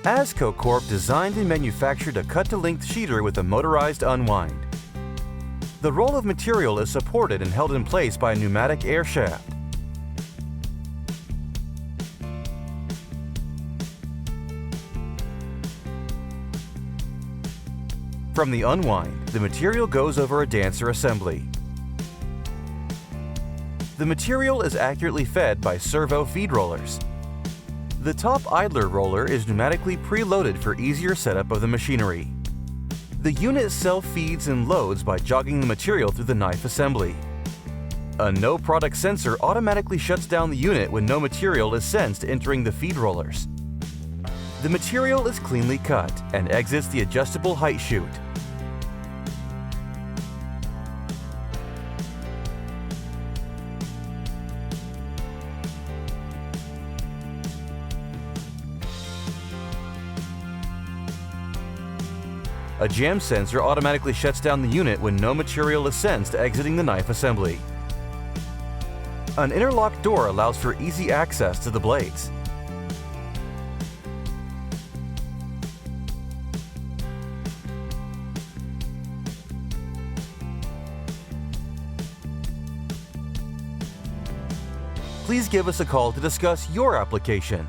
AZCO Corp designed and manufactured a cut-to-length sheeter with a motorized unwind. The roll of material is supported and held in place by a pneumatic air shaft. From the unwind, the material goes over a dancer assembly. The material is accurately fed by servo feed rollers. The top idler roller is pneumatically preloaded for easier setup of the machinery. The unit self-feeds and loads by jogging the material through the knife assembly. A no-product sensor automatically shuts down the unit when no material is sensed entering the feed rollers. The material is cleanly cut and exits the adjustable height chute. A jam sensor automatically shuts down the unit when no material is sensed exiting the knife assembly. An interlock door allows for easy access to the blades. Please give us a call to discuss your application.